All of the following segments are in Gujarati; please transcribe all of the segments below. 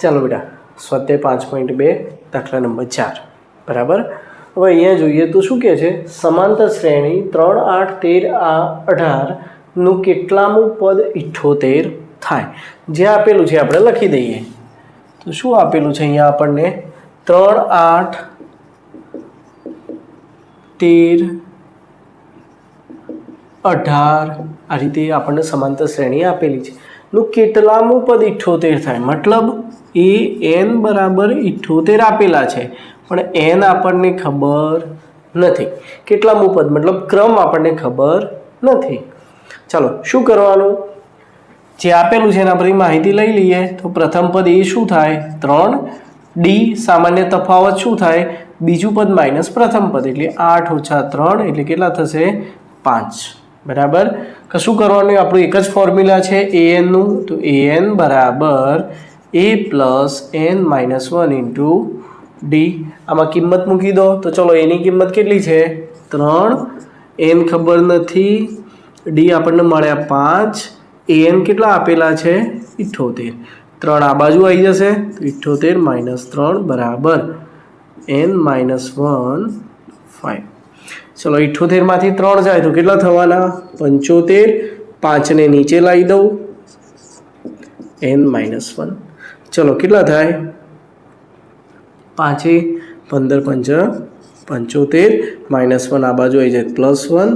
ચાલો બેટા સ્વાધ્યાય 5.2 દાખલા નંબર 4 બરાબર. હવે અહીંયા જોઈએ તો શું કહે છે, સમાંતર શ્રેણી 3, 8, 13, 18નું કેટલામું પદ 78 થાય. જે આપેલું છે આપણે લખી દઈએ. તો શું આપેલું છે અહીંયા આપણને 3, 8, 13, 18 આ રીતે આપણને સમાંતર શ્રેણી આપેલી છે. નું કેટલામું પદ 78 થાય, મતલબ એ n બરાબર 78 આપેલા છે પણ n આપણને ખબર નથી. કેટલામું પદ મતલબ ક્રમ આપણને ખબર નથી. ચાલો શું કરવાનું, જે આપેલું છે એના પરથી માહિતી લઈ લઈએ. તો પ્રથમ પદ એ શું થાય 3, ડી સામાન્ય તફાવત શું થાય, બીજું પદ માઇનસ પ્રથમ પદ એટલે 8 - 3 એટલે કેટલા થશે 5 બરાબર. કશું કરવાનું, આપણું એક જ ફોર્મ્યુલા છે an નું. તો an બરાબર a plus n minus 1 into D. આમાં કિંમત મૂકી દો. તો ચલો એની કિંમત કેટલી છે 3, n ખબર નથી, ડી આપણને મળ્યા 5, an કેટલા આપેલા છે 78. 3 આ બાજુ આવી જશે તો 78 - 3 બરાબર n - 1 5. ચલો 78 માંથી 3 જાય તો કેટલા થવાના 75. 5 ને નીચે લાવી દઉં n - 1. ચલો કેટલા થાય 5 × 15 = 75 -1 આ બાજુ આવી જાય +1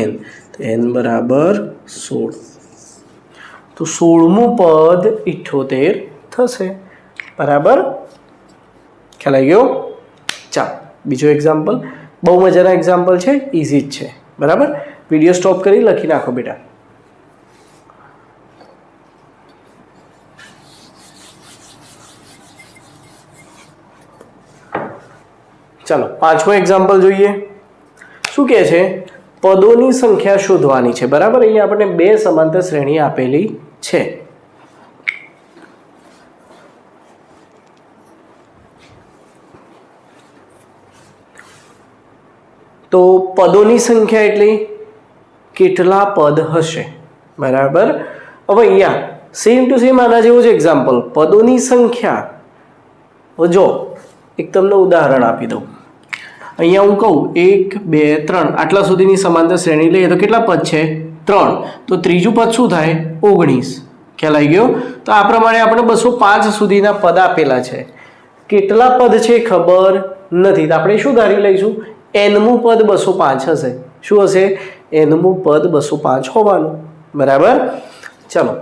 n. તો n બરાબર 16. તો 16મું પદ 78 થશે બરાબર. ખ્યાલ આવી ગયો. ચાલો બીજો એક્ઝામ્પલ, બહુ મજાના એક્ઝામ્પલ છે, ઇઝી જ છે બરાબર. વિડીયો સ્ટોપ કરી લખી નાખો બેટા. ચાલો પાંચમો એક્ઝામ્પલ જોઈએ. શું કહે છે, પદોની સંખ્યા શોધવાની છે બરાબર. અહીંયા આપણને બે સમાંતર શ્રેણી આપેલી છે. તો પદોની સંખ્યા એટલે કેટલા પદ હશે બરાબર. હવે અહીંયા સેમ ટુ સેમ આના જેવું જ એક્ઝામ્પલ, પદોની સંખ્યા. જો એક તમને ઉદાહરણ આપી દઉં. અહીંયા હું કહું 1, 2, 3 આટલા સુધીની સમાંતર શ્રેણી લઈએ તો કેટલા પદ છે 3. તો ત્રીજું પદ શું થાય 19. ખ્યાલ આવી ગયો. તો આ પ્રમાણે આપણે 205 સુધીના પદ આપેલા છે. કેટલા પદ છે ખબર નથી, તો આપણે શું ધારી લઈશું nમું પદ 205 હશે. શું હશે nમું પદ 205 હોવાનું બરાબર. ચલો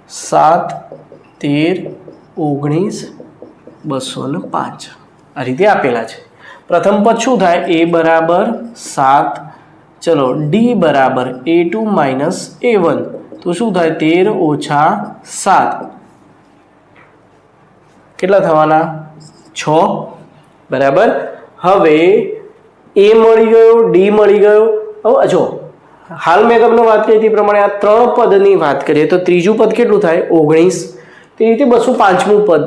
7, 13, 19, 205 આ રીતે આપેલા છે. પ્રથમ પદ શું થાય a બરાબર 7. ચલો ડી બરાબર a2 - a1 તો શું થાય 13 - 7 કેટલા થવાના 6 બરાબર. હવે a મળી ગયો, ડી મળી ગયો. હવે જો હાલ મેં તમને વાત કરી તે પ્રમાણે આ 3 પદની વાત કરીએ તો ત્રીજું પદ કેટલું થાય 19. તે રીતે 205મું પદ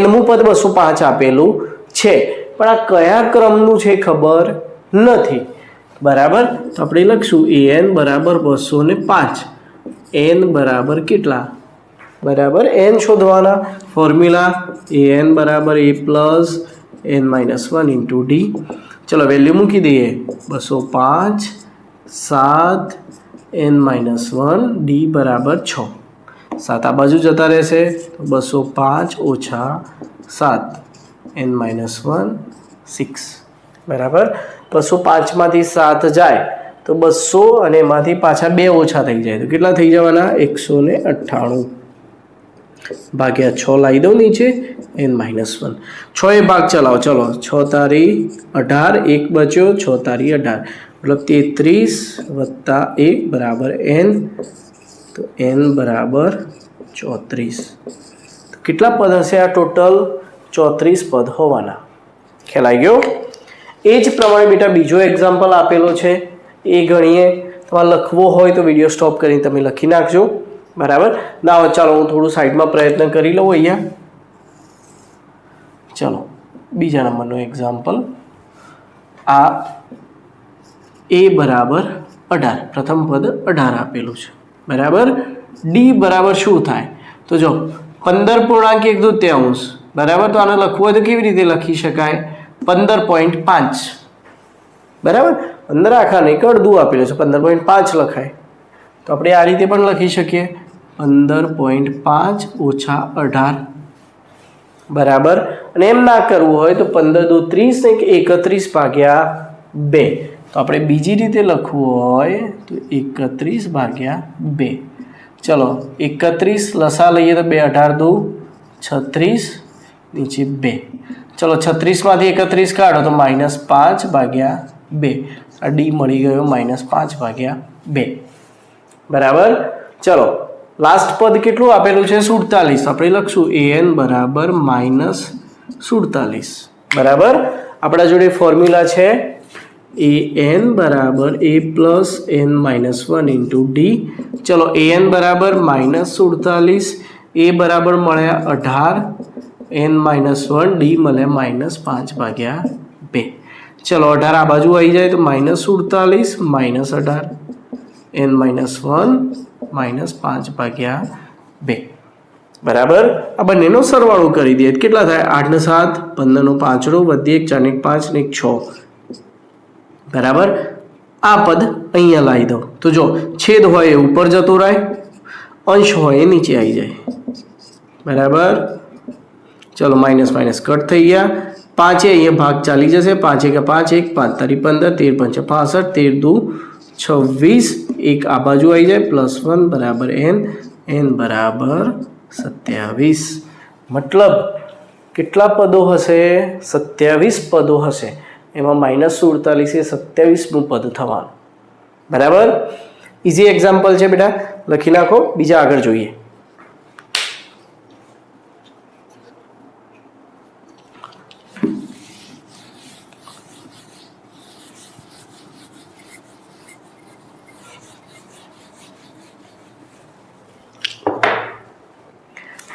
nમું પદ 205 આપેલું છે પણ આ કયા ક્રમનું છે ખબર નથી બરાબર. તો આપણે લખશું an બરાબર 205, n બરાબર કેટલા બરાબર n શોધવાના. ફોર્મ્યુલા an બરાબર a plus n - 1 into D. ચલો વેલ્યુ મૂકી દઈએ 205, 7, n - 1 ડી બરાબર 6. 7 આ બાજુ જતા રહેશે તો 205 - 7 n - 1 6 બરાબર. 205 માંથી 7 જાય તો 200 અને એમાંથી પાછા 2 ઓછા થઈ જાય તો કેટલા થઈ જવાના 198 ભાગ્યા 6 લાવી દઉં નીચે n - 1. 6 એ ભાગ ચલાવો. ચલો 6 તારી 18, 1 બચ્યો 6 તારી 18 મતલબ 33 વત્તા 1 બરાબર n. તો n બરાબર 34. તો કેટલા પદ હશે આ ટોટલ 34 પદ હોવાના. ખ્યાલ આવી ગયો. એ જ પ્રમાણે બેટા બીજો એક્ઝામ્પલ આપેલો છે એ ગણીએ. તમારે લખવો હોય તો વિડીયો સ્ટોપ કરીને તમે લખી નાખજો બરાબર. ના ચાલો હું થોડું સાઈડમાં પ્રયત્ન કરી લઉં અહીંયા. ચલો બીજા નંબરનો એક્ઝામ્પલ, આ a બરાબર 18 પ્રથમ પદ 18 આપેલું છે બરાબર. ડી બરાબર શું થાય તો જો 15.1/2 બરાબર. તો આને લખવું હોય તો કેવી રીતે લખી શકાય? 15.5 બરાબર. 15 આખા નહીં કે અડધું આપેલું છે, 15.5 લખાય. તો આપણે આ રીતે પણ લખી શકીએ 15.5 ઓછા 18 બરાબર. અને એમ ના કરવું હોય તો 15 × 2 = 30 ને 31/2. તો આપણે બીજી રીતે લખવું હોય તો 31/2. ચલો 31 લસા લઈએ તો 2 18 × 2 = 36 નીચે 2. ચલો 36 માંથી 31 કાઢો તો -5/2. આ ડી મળી ગયો -5/2 બરાબર. ચલો લાસ્ટ પદ કેટલું આપેલું છે? 47. આપણે લખશું an બરાબર -47 બરાબર. આપણા જોડે ફોર્મ્યુલા છે an બરાબર a + n-1 × d. ચલો an બરાબર -47, a બરાબર મળ્યા 18, n-1, d મળ્યા -5/2. ચલો 18 આ બાજુ આવી જાય તો -47 -18 n-1 -5/2 બરાબર. આ બંનેનો સરવાળો કરી દઈએ કેટલા થાય? 8 ને 7 15 નો 5 વધી 1 4 ને 5 ને 6 બરાબર. આ પદ અહીંયા લાવી દો તો જો છેદ હોય એ ઉપર જતો રહે, અંશ હોય એ નીચે આવી જાય બરાબર. ચલો માઇનસ માઇનસ કટ થઈ ગયા. 5 અહીંયા ભાગ ચાલી જશે. 5 × 5 = 1, 5 × 3 = 15, 13 × 5 = 65, 13 × 2 = 26, એક આ બાજુ આવી જાય +1 બરાબર n બરાબર 27. મતલબ કેટલા પદો હશે? 27 પદો હશે. એમાં -47 એ 27મું પદ થવાનું બરાબર. ઇઝી એક્ઝામ્પલ છે બેટા, લખી નાખો. બીજા આગળ જોઈએ.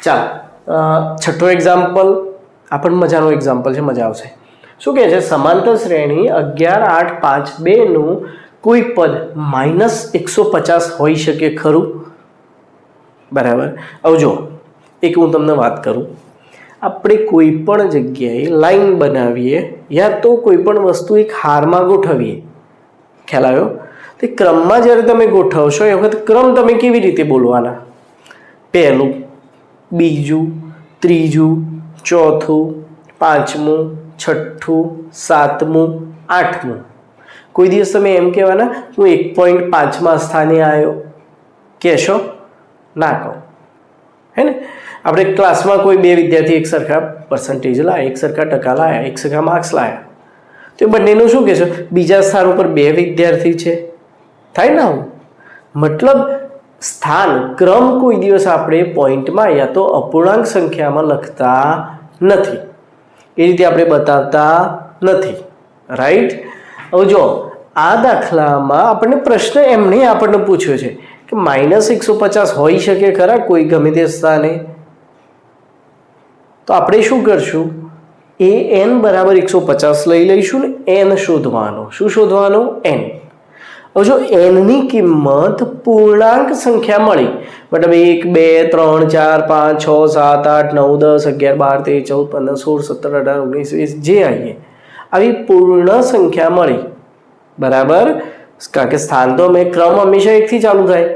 ચાલો છઠ્ઠો એક્ઝામ્પલ આ પણ મજાનો એક્ઝામ્પલ છે, મજા આવશે. શું કહે છે? સમાંતર શ્રેણી 11 8 5 2 નું કોઈ પદ -150 હોઈ શકે ખરું? બરાબર. હવે જો એક હું તમને વાત કરું. આપણે કોઈ પણ જગ્યાએ લાઈન બનાવીએ યા તો કોઈ પણ વસ્તુ એક હારમાં ગોઠવીએ, ખ્યાલ આવ્યો? તે ક્રમમાં જ્યારે તમે ગોઠવશો એ વખત ક્રમ તમે કેવી રીતે બોલવાના? પહેલું, બીજું, ત્રીજું, ચોથું, પાંચમું, છઠ્ઠું, સાતમું, આઠમું. કોઈ દિવસ તમે એમ કહેવાના હું 1.5મા સ્થાને આવ્યો કહેશો? ના કહો, હે ને? આપણે ક્લાસમાં કોઈ બે વિદ્યાર્થી એક સરખા પર્સન્ટેજ લાયા, એક સરખા ટકા લાયા, એક સરખા માર્ક્સ લાયા, તો એ બંનેનું શું કહેશો? બીજા સ્થાન ઉપર બે વિદ્યાર્થી છે, થાય ને? આવું મતલબ સ્થાન ક્રમ કોઈ દિવસ આપણે પોઈન્ટમાં યા તો અપૂર્ણાંક સંખ્યામાં લખતા નથી, એ રીતે આપણે બતાવતા નથી, રાઈટ? હવે જો આ દાખલામાં આપણને પ્રશ્ન એમને આપણને પૂછ્યો છે કે -150 હોઈ શકે ખરા કોઈ ગમે તે સ્થાને? તો આપણે શું કરશું? n બરાબર 150 લઈ લઈશું ને n શોધવાનો. શું શોધવાનું? n. હવે જો n ની કિંમત પૂર્ણાંક સંખ્યા મળી, મતલબ 1 2 3 4 5 6 7 8 9 10 11 12 13 14 15 16 17 18 19 20 જે આવીએ આવી પૂર્ણ સંખ્યા મળી બરાબર. કારણ કે સ્થાન તો મેં ક્રમ હંમેશા 1 થી ચાલુ થાય.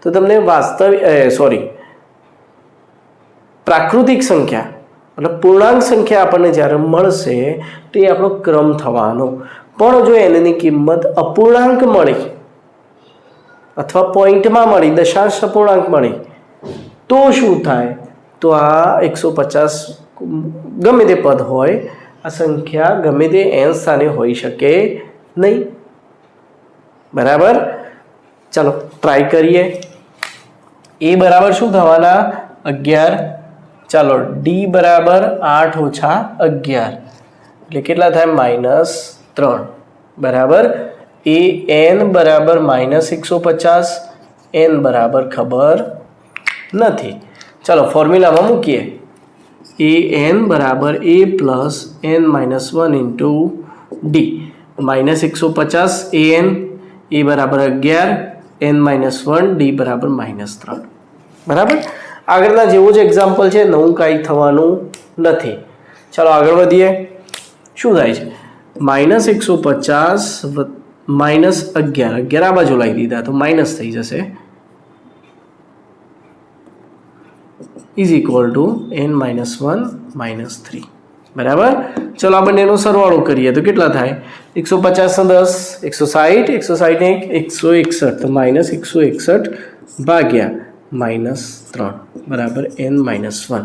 તો તમને પ્રાકૃતિક સંખ્યા મતલબ પૂર્ણાંક સંખ્યા આપણને જ્યારે મળશે તો એ આપણો ક્રમ થવાનો. પણ જો એની કિંમત અપૂર્ણાંક મળી અથવા પોઈન્ટમાં મળી, દશાંશ અપૂર્ણાંક મળી, તો શું થાય? તો આ 150 ગમે તે પદ હોય, આ સંખ્યા ગમે તે n સ્થાને હોઈ શકે નહીં, બરાબર. ચાલો ટ્રાય કરીએ. એ બરાબર શું થવાના? 11. ચાલો ડી બરાબર 8 ઓછા 11 એટલે કેટલા થાય? -3 બરાબર. એ n બરાબર -150, n બરાબર ખબર નથી. ચાલો ફોર્મ્યુલામાં મૂકીએ. એ n બરાબર a + n-1 × d. -150 an, a બરાબર 11, n-1, d બરાબર -3 બરાબર. આગળના જેવું જ એક્ઝામ્પલ છે, નવું કાંઈ થવાનું નથી. ચાલો આગળ વધીએ. શું થાય છે? -150 -11 આ બાજુ લાવી દીધા તો માઇનસ થઈ જશે ઇઝ ઇક્વલ ટુ n-1 -3. બરાબર. ચલો આ બંનેનો સરવાળો કરીએ તો કેટલા થાય? 150 ને 10 160, 160 ને 161 તો -161 ભાગ્યા -3 બરાબર n-1.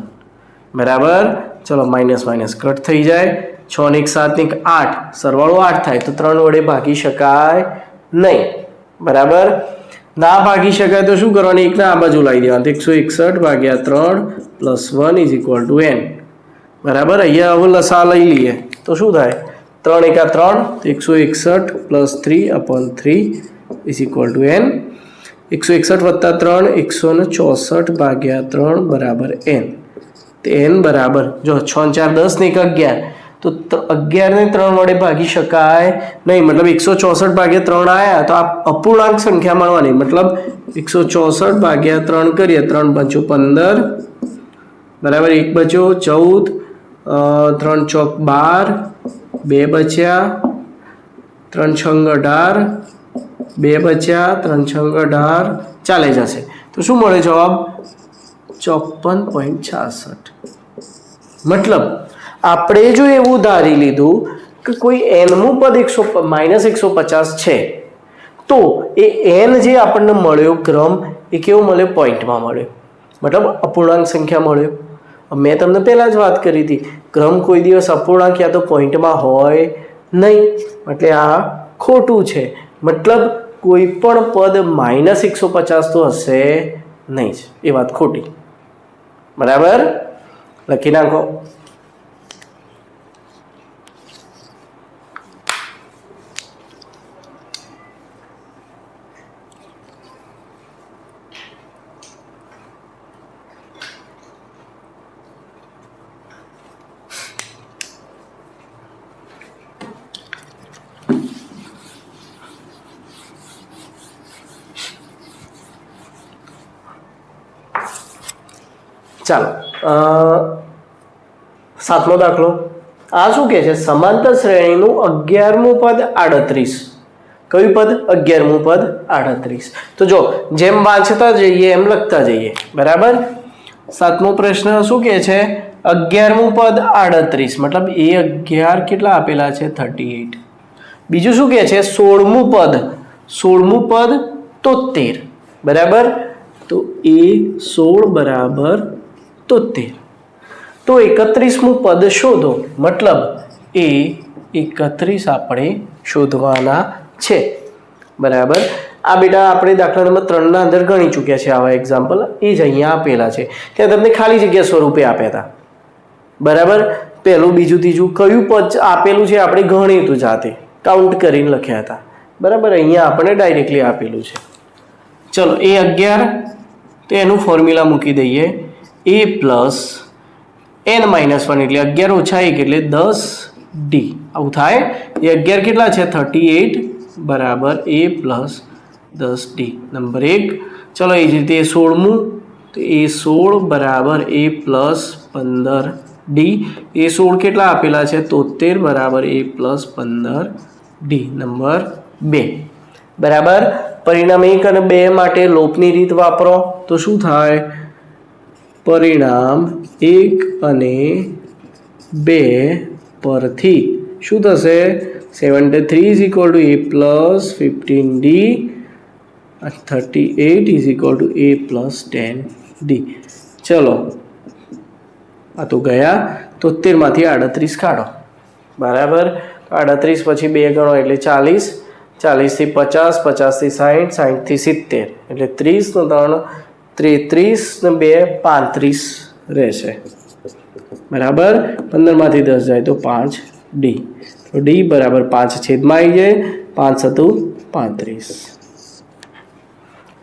બરાબર. ચલો માઇનસ માઇનસ કટ થઈ જાય. 6 ને 1 7 ને 8 સરવાળો 8 થાય તો 3 વડે ભાગી શકાય નહીં. બરાબર. ના ભાગી શકાય તો શું કરવાનું? 1 ના આ બાજુ લાવી દેવાનું. 161 ભાગ્યા 3 plus 1 is equal to n. બરાબર. અહીંયા હવે લસા લઈ લઈએ તો શું થાય? 3 × 3 161 plus 3/3 is equal to n. 161 + 3 164 ભાગ્યા 3 બરાબર n. તો n બરાબર જો 6 4 10 ને 1 11 તો 11 ને 3 વડે ભાગી શકાય નહીં. મતલબ 164 ભાગ્યા 3 આયા તો આ અપૂર્ણાંક સંખ્યા મળવાની. મતલબ 164 ભાગ્યા 3 કરીએ 3 × 5 15 બરાબર 1 બચ્યો 14 3 ચોક 12 2 બચ્યા 3 છંગ 18 2 બચ્યા 3 છંગ 18 ચાલે જશે. તો શું મળે જવાબ? 54.66. મતલબ આપણે જો એવું ધારી લીધું કે કોઈ nમું પદ -150 છે તો એ n જે આપણને મળ્યો ક્રમ એ કેવો મળ્યો? પોઈન્ટમાં મળ્યો. મતલબ અપૂર્ણાંક સંખ્યા મળ્યો. મેં તમને પહેલાં જ વાત કરી હતી, ક્રમ કોઈ દિવસ અપૂર્ણાંક યા તો પોઈન્ટમાં હોય નહીં. એટલે આ ખોટું છે. મતલબ કોઈ પણ પદ -150 તો હશે નહીં જ. એ વાત ખોટી. બરાબર. લખી નાખો. ચાલો 7મો દાખલો. આ શું કહે છે? સમાંતર શ્રેણીનું 11મું પદ 38. કયું પદ? 11મું પદ 38. તો જો જેમ વાંચતા જઈએ એમ લખતા જઈએ. બરાબર. 7મો પ્રશ્ન શું કહે છે? 11મું પદ 38 મતલબ એ 11 કેટલા આપેલા છે? 38. બીજું શું કહે છે? 16મું પદ 73. બરાબર. તો એ 16 બરાબર 73. તો 31મું પદ શોધો. મતલબ એ 31 આપણે શોધવાના છે. બરાબર. આ બેટા આપણે દાખલા નંબર 3ના અંદર ગણી ચૂક્યા છે આવા એક્ઝામ્પલ. એ જ અહીંયા આપેલા છે. ત્યાં તમને ખાલી જગ્યા સ્વરૂપે આપ્યા હતા. બરાબર. પહેલું બીજું ત્રીજું કયું પદ આપેલું છે આપણે ગણ્યું હતું જાતે, કાઉન્ટ કરીને લખ્યા હતા. બરાબર. અહીંયા આપણે ડાયરેક્ટલી આપેલું છે. ચલો એ 11 તો એનું ફોર્મ્યુલા મૂકી દઈએ. a પ્લસ n-1 એટલે 11 ઓછા 1 એટલે 10d. આવું થાય. એ 11 કેટલા છે? 38 બરાબર a પ્લસ 10d. નંબર 1. ચલો એ જ રીતે 16મું તો એ 16 બરાબર a પ્લસ 15d. એ 16 કેટલા આપેલા છે? 73 બરાબર a પ્લસ 15d. નંબર 2. બરાબર. પરિણામ 1 અને 2 માટે લોપની રીત વાપરો તો શું થાય? પરિણામ 1 અને 2 પરથી શું થશે? 73 is equal to a plus 15d. 38 is equal to a plus 10d. ચલો આ તો ગયા. 73માંથી 38 કાઢો. બરાબર. 38 પછી 2 ગણો એટલે 40. 40થી 50, 50થી 60, 60થી 70 એટલે 30 નો 3 33 ને 2 35 રહેશે. બરાબર. 15માંથી 10 જાય તો 5d. તો d બરાબર 5 છેદમાં આવી જાય. 5 હતું 35.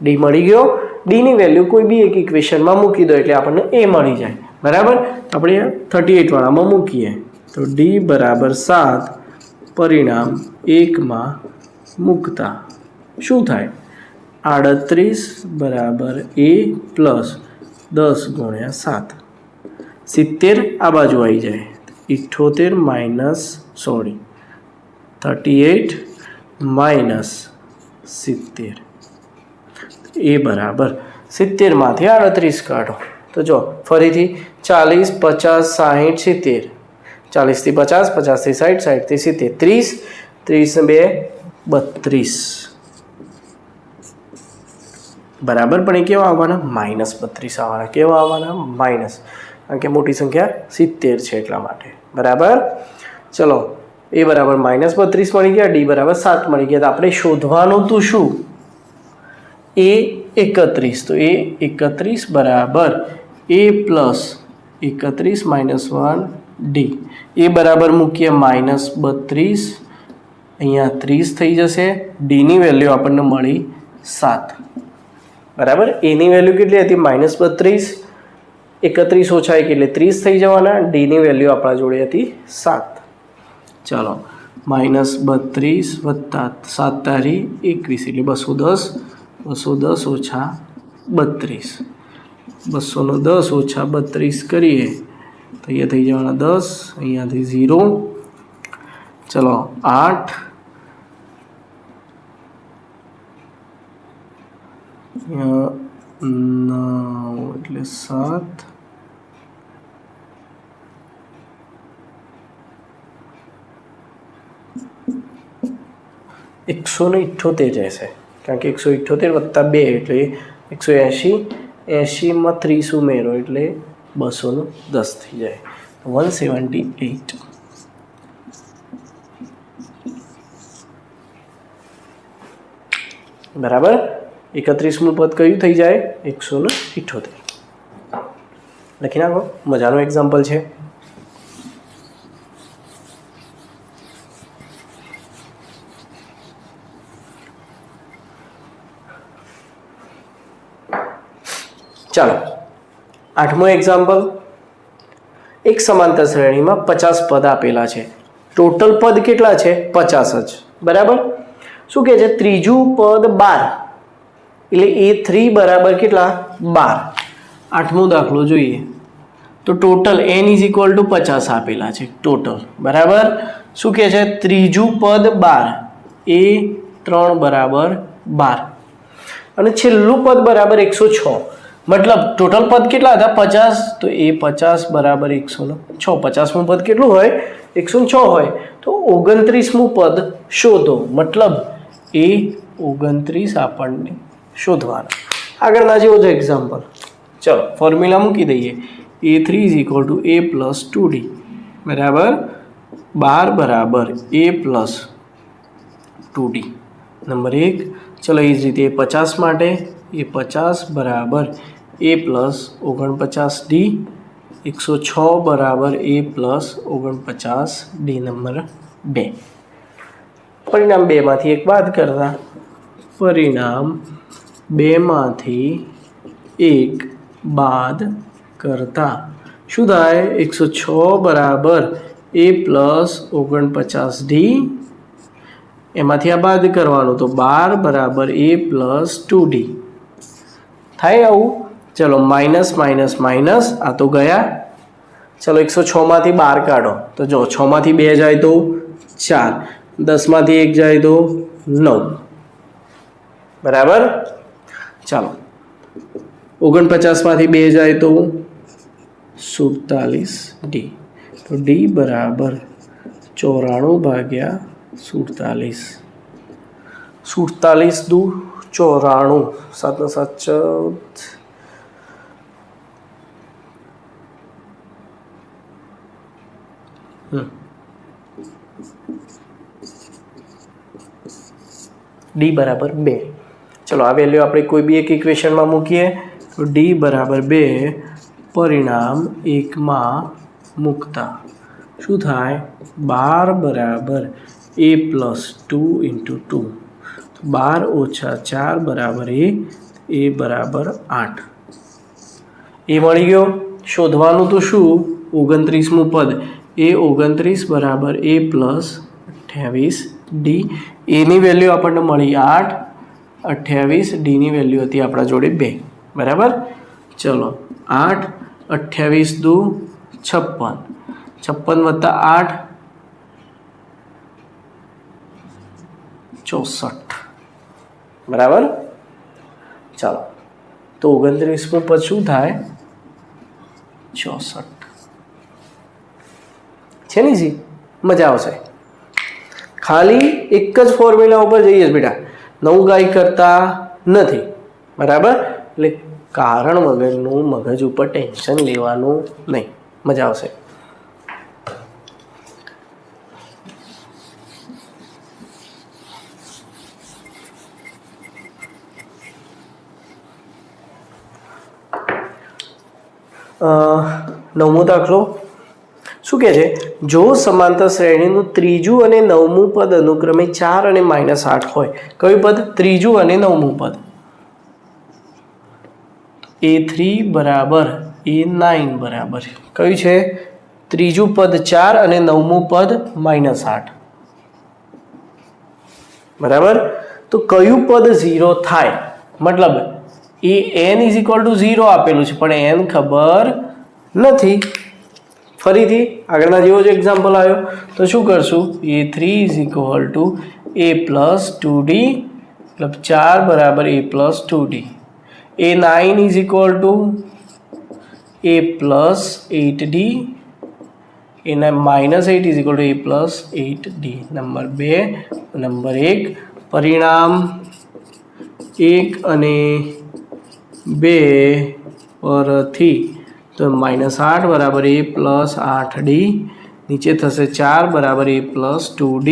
d મળી ગયો. d ની વેલ્યુ કોઈ બી એક ઇક્વેશનમાં મૂકી દો એટલે આપણને a મળી જાય. બરાબર. આપણે 38 વાળામાં મૂકીએ તો d બરાબર 7 પરિણામ 1માં મૂકતા શું થાય? 38 બરાબર a પ્લસ 10 ગુણ્યા 7 70 આ બાજુ આવી જાય 78 માઇનસ 38 માઇનસ 70 એ બરાબર 70 માંથી 38 કાઢો તો જો ફરીથી 40 50 60 70 40 થી 50 50 થી 60 60 થી 70 30 30 ને 2 32 બરાબર પણ એ કેવા આવવાના -32 આવવાના કેવા આવવાના માઇનસ કારણ કે મોટી સંખ્યા 70 છે એટલા માટે બરાબર ચલો એ બરાબર -32 મળી ગયા ડી બરાબર 7 મળી ગયા તો આપણે શોધવાનું તો શું એ 31 તો એ 31 બરાબર a પ્લસ 31 માઇનસ 1 ડી એ બરાબર મૂકીએ -32 અહીંયા 30 થઈ જશે ડીની વેલ્યુ આપણને મળી 7 બરાબર એની વેલ્યુ કેટલી હતી -32 31 ઓછા 1 એટલે 30 થઈ જવાના ડીની વેલ્યુ આપણા જોડે હતી 7 ચાલો -32 વત્તા 7 તારી 21 એટલે 210 ઓછા 32 210 ઓછા 32 કરીએ તો અહીંયા થઈ જવાના 10 અહીંયાથી 0 ચલો 8 9 એટલે 7 178 રહેશે કારણ કે 178 વત્તા 2 એટલે 180 80માં 30 ઉમેરો એટલે 210 થઈ જાય 178 બરાબર 31મું પદ કયું થઈ જાય 178 લખી નાખો મજાનું એક્ઝામ્પલ છે ચાલો 8મું એક્ઝામ્પલ એક સમાંતર શ્રેણીમાં 50 પદ આપેલા છે ટોટલ પદ કેટલા છે 50 જ બરાબર શું કહે છે ત્રીજું પદ 12 એટલે A3 બરાબર કેટલા 12 8મો દાખલો જોઈએ તો ટોટલ n = 50 આપેલા છે ટોટલ બરાબર શું કહે છે ત્રીજું પદ 12 A3 બરાબર 12 અને છેલ્લું પદ બરાબર 106 मतलब टोटल पद કેટલા હતા 50 तो ए 50 बराबर 106 50મું પદ કેટલું હોય 106 હોય તો 29મું પદ શોધો मतलब ए 29 આપણને શોધવાનું આગળના જેવો જ એક્ઝામ્પલ ચલો ફોર્મ્યુલા મૂકી દઈએ A3 = a + 2d બરાબર 12 બરાબર a + 2d નંબર 1 ચલો એ જ રીતે 50 માટે એ 50 બરાબર a + 49d 106 બરાબર a + 49d નંબર 2 પરિણામ 2 માંથી એક બાદ કરતા પરિણામ 2 માંથી એક બાદ કરતા શું થાય 106 બરાબર a + 49d એમાંથી આ બાદ કરવાનું તો 12 બરાબર a + 2d થાય આવું चलो माइनस माइनस माइनस आ तो गया चलो 106 माथी 12 काढो तो जो 6 माथी 2 जाए तो 4 10 माथी 1 जाए तो 9 बराबर चलो 49 माथी 2 जाए तो 47 डी तो डी बराबर 94 भाग्या 47 47 दू 94 7 નો 7 14 डी बराबर 2 चलो आ वेल्यू આપણે કોઈ બી એક ઇક્વેશનમાં મૂકીએ તો d બરાબર 2 પરિણામ 1 માં મૂકતા શું થાય 12 બરાબર a + 2 * 2 12 - 4 બરાબર a બરાબર 8 એ મળી ગયો શોધવાનું તો શું 29મું પદ ए 29 बराबर a + 28 d a ની વેલ્યુ આપણને મળી 8 28 d ની વેલ્યુ હતી આપણા જોડે 2 બરાબર चलो 8 28 2 56 56 वत्ता 8 64 बराबर। चलो तो 29 पद शू थाय 64 છે ને જી મજા આવશે। ખાલી એક જ ફોર્મ્યુલા ઉપર જઈએ બેટા, નવું કાંઈ કરતા નથી બરાબર। એટલે કારણ વગરનું મગજ ઉપર ટેન્શન લેવાનું નહીં, મજા આવશે। નવમો દાખલો શું કહે છે, જો સમાંતર શ્રેણીનું ત્રીજું અને નવમું પદ અનુક્રમે 4 અને -8 હોય। કયું પદ? ત્રીજું અને નવમું પદ। A3 બરાબર A9 બરાબર કયું છે? ત્રીજું પદ 4 અને નવમું પદ -8 બરાબર। તો કયું પદ 0 થાય? મતલબ એ n = 0 આપેલું છે પણ n ખબર નથી। ફરીથી આગળના જેવો જ એક્ઝામ્પલ આવ્યો તો શું કરશું? A3 = A + 2D મતલબ 4 બરાબર A + 2D। A9 = A + 8D। એના -8 = A + 8D। નંબર 2 નંબર 1 પરિણામ 1 અને 2 પરથી તો -8 બરાબર A + 8D, નીચે થશે 4 બરાબર A + 2D।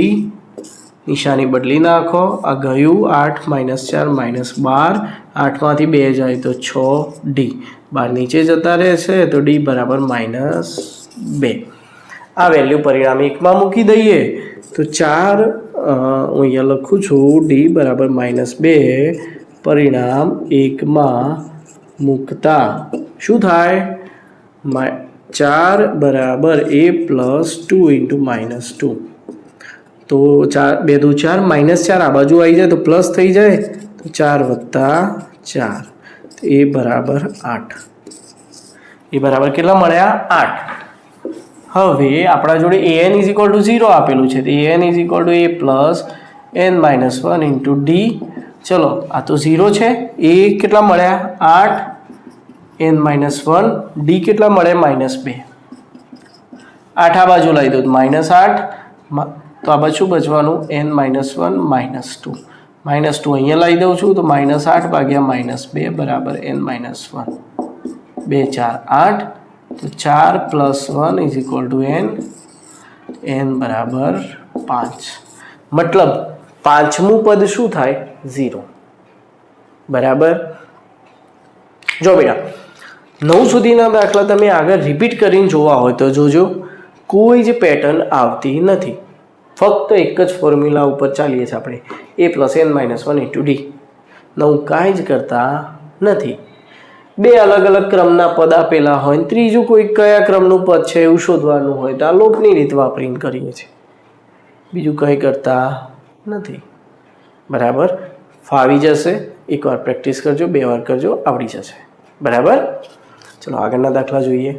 નિશાની બદલી નાખો, આ ગયું 8 - 4 -12, 8માંથી 2 જાય તો 6D, 12 નીચે જતા રહેશે તો D બરાબર -2। આ વેલ્યુ પરિણામ 1માં મૂકી દઈએ તો 4 હું અહીંયા લખું છું D બરાબર -2 પરિણામ 1માં મૂકતા શું થાય? 4 બરાબર A + 2 × -2 તો 4 2 × 4 -4 આ બાજુ આવી જાય તો પ્લસ થઈ જાય તો 4 + 4 તો A બરાબર 8। એ બરાબર કેટલા મળ્યા? 8। હવે આપણા જોડે an = 0 આપેલું છે તો an = A + n - 1 × D। ચલો આ તો 0 છે, A કેટલા મળ્યા? 8 n - 1, D કેટલા મળે? -2। 8 આ બાજુ લઈ દો તો -8, તો આ બાજુ શું બચવાનું? n - 1 -2 -2 અહીંયા લઈ દઉં છું તો -8 ભાગ્યા -2 બરાબર n - 1 2 4 8 તો 4 + 1 = n, n બરાબર 5। મતલબ પાંચમું પદ શું થાય? 0 બરાબર। જો બેટા 9 સુધીના દાખલા તમે આગળ રિપીટ કરીને જોવા હોય તો જોજો, કોઈ જ પેટર્ન આવતી નથી, ફક્ત એક જ ફોર્મ્યુલા ઉપર ચાલીએ છીએ આપણે, A + n - 1 × D। નવું કાંઈ જ કરતા નથી। બે અલગ અલગ ક્રમના પદ આપેલા હોય ને ત્રીજું કોઈ કયા ક્રમનું પદ છે એવું શોધવાનું હોય તો આ લોપની રીત વાપરીને કરીએ છીએ, બીજું કંઈ કરતા નથી બરાબર। ફાવી જશે, એકવાર પ્રેક્ટિસ કરજો, 2 વાર કરજો, આવડી જશે બરાબર। ચલો આગળના દાખલા જોઈએ।